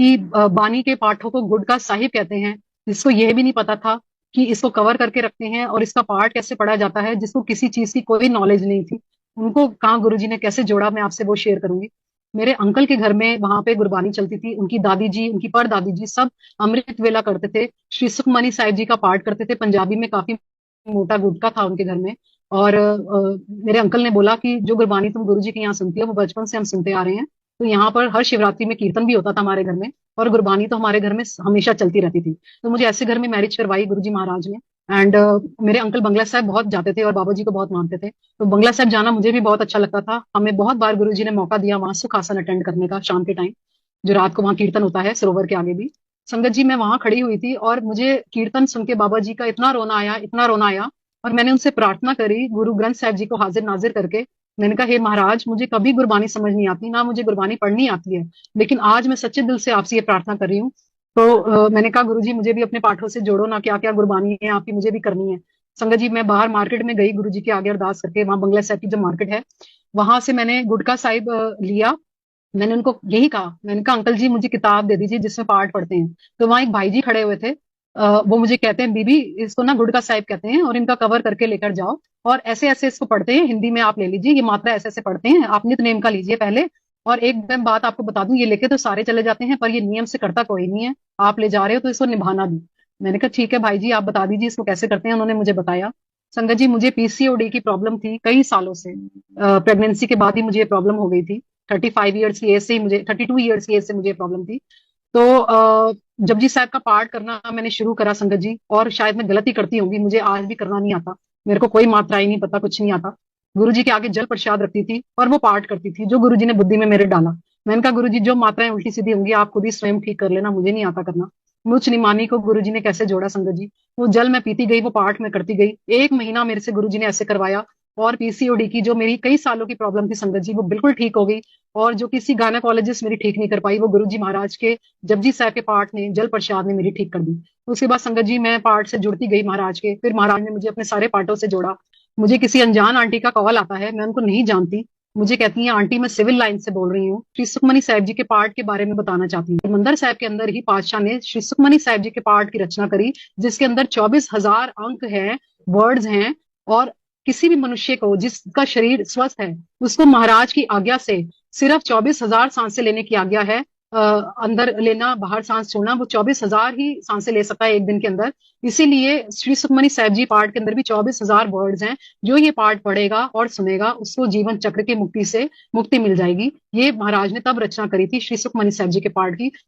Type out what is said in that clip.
कि बानी के पाठों को गुड का साहिब कहते हैं, जिसको यह भी नहीं पता था कि इसको कवर करके रखते हैं और इसका पाठ कैसे पढ़ा जाता है, जिसको किसी चीज की कोई नॉलेज नहीं थी। उनको कहाँ गुरुजी ने कैसे जोड़ा, मैं आपसे वो शेयर करूंगी। मेरे अंकल के घर में वहां पे गुरबानी चलती थी। उनकी दादी जी, उनकी परदादी जी सब अमृत वेला करते थे, श्री सुखमनी साहिब जी का पाठ करते थे। पंजाबी में काफी मोटा गुटका था उनके घर में। और मेरे अंकल ने बोला कि जो गुरबानी तुम गुरुजी के यहाँ सुनती हो वो बचपन से हम सुनते आ रहे हैं। तो यहाँ पर हर शिवरात्रि में कीर्तन भी होता था हमारे घर में, और गुरबानी तो हमारे घर में हमेशा चलती रहती थी। तो मुझे ऐसे घर में मैरिज करवाई गुरुजी महाराज ने। एंड मेरे अंकल बंगला साहब बहुत जाते थे और बाबा जी को बहुत मानते थे, तो बंगला साहब जाना मुझे भी बहुत अच्छा लगता था। हमें बहुत बार गुरुजी ने मौका दिया वहां सुखासन अटेंड करने का शाम के टाइम, जो रात को वहां कीर्तन होता है सरोवर के आगे भी। संगत जी, मैं वहां खड़ी हुई थी और मुझे कीर्तन सुन के बाबा जी का इतना रोना आया, इतना रोना आया। और मैंने उनसे प्रार्थना करी गुरु ग्रंथ साहिब जी को हाजिर नाजिर करके। मैंने कहा, हे महाराज, मुझे कभी गुरबानी समझ नहीं आती, ना मुझे गुरबानी पढ़नी आती है, लेकिन आज मैं सच्चे दिल से आपसे ये प्रार्थना कर रही हूँ। तो मैंने कहा, गुरुजी मुझे भी अपने पाठों से जोड़ो ना, क्या क्या गुरबानी है आपकी मुझे भी करनी है। संगत जी, मैं बाहर मार्केट में गई गुरुजी के आगे अरदास करके, वहां बंगला साहब की जो मार्केट है, वहां से मैंने गुटका साहिब लिया। मैंने उनको यही कहा, मैंने कहा, अंकल जी मुझे किताब दे दीजिए जिसमें पाठ पढ़ते हैं। तो वहां एक भाई जी खड़े हुए थे। वो मुझे कहते हैं, बीबी इसको ना गुटका साहिब कहते हैं और इनका कवर करके लेकर जाओ, और ऐसे ऐसे इसको पढ़ते हैं, हिंदी में आप ले लीजिए, ये मात्रा ऐसे ऐसे पढ़ते हैं, आप नित नेम का लीजिए पहले। और एक मैं बात आपको बता दूं, ये लेके तो सारे चले जाते हैं पर ये नियम से करता कोई नहीं है, आप ले जा रहे हो तो इसको निभाना भी। मैंने कहा, ठीक है भाई जी, आप बता दीजिए इसको कैसे करते हैं। उन्होंने मुझे बताया। संगत जी, मुझे पीसीओडी की प्रॉब्लम थी कई सालों से। प्रेगनेंसी के बाद ही मुझे ये प्रॉब्लम हो गई थी। 35 ईयर्स की एज से ही मुझे, 32 ईयर्स की एज से मुझे ये प्रॉब्लम थी। तो जपजी साहब का पाठ करना मैंने शुरू करा संगत जी, और शायद मैं गलती करती होंगी, मुझे आज भी करना नहीं आता। मेरे को कोई मात्राएं नहीं पता, कुछ नहीं आता। गुरु जी के आगे जल प्रसाद रखती थी और वो पाठ करती थी जो गुरु जी ने बुद्धि में मेरे डाला। मैंने कहा, गुरु जी जो मात्राएं उल्टी सीधी होंगी आप खुद ही स्वयं ठीक कर लेना, मुझे नहीं आता करना। मुझ निमानी को गुरु जी ने कैसे जोड़ा संगत जी। वो जल मैं पीती गई, वो पाठ मैं करती गई। 1 महीना मेरे से गुरु जी ने ऐसे करवाया, और पीसीओडी की जो मेरी कई सालों की प्रॉब्लम थी संगत जी, वो बिल्कुल ठीक हो गई। और जो किसी गायनेकोलॉजिस्ट मेरी ठीक नहीं कर पाई, वो गुरुजी महाराज के जपजी साहब के पाठ ने, जल प्रसाद ने मेरी ठीक कर दी। उसके बाद संगत जी मैं पाठ से जुड़ती गई महाराज के, फिर महाराज ने मुझे अपने सारे पाठों से जोड़ा। मुझे किसी अनजान आंटी का कॉल आता है, मैं उनको नहीं जानती। मुझे कहती है, आंटी मैं सिविल लाइन से बोल रही हूँ, श्री सुखमनी साहिब जी के पाठ के बारे में बताना चाहती हूँ। मंदिर साहब के अंदर ही पातशाह ने श्री सुखमनी साहिब जी के पाठ की रचना करी, जिसके अंदर 24,000 अंक हैं, वर्ड्स हैं। और किसी भी मनुष्य को जिसका शरीर स्वस्थ है, उसको महाराज की आज्ञा से सिर्फ 24,000 सांसें लेने की आज्ञा है। अंदर लेना, बाहर सांस छोड़ना, वो 24,000 ही सांसें ले सकता है एक दिन के अंदर। इसीलिए श्री सुखमनी साहिब जी पाठ के अंदर भी 24,000 वर्ड्स हैं। जो ये पाठ पढ़ेगा और सुनेगा उसको जीवन चक्र की मुक्ति से मुक्ति मिल जाएगी। ये महाराज ने तब रचना करी थी श्री सुखमनी साहिब जी के पाठ की।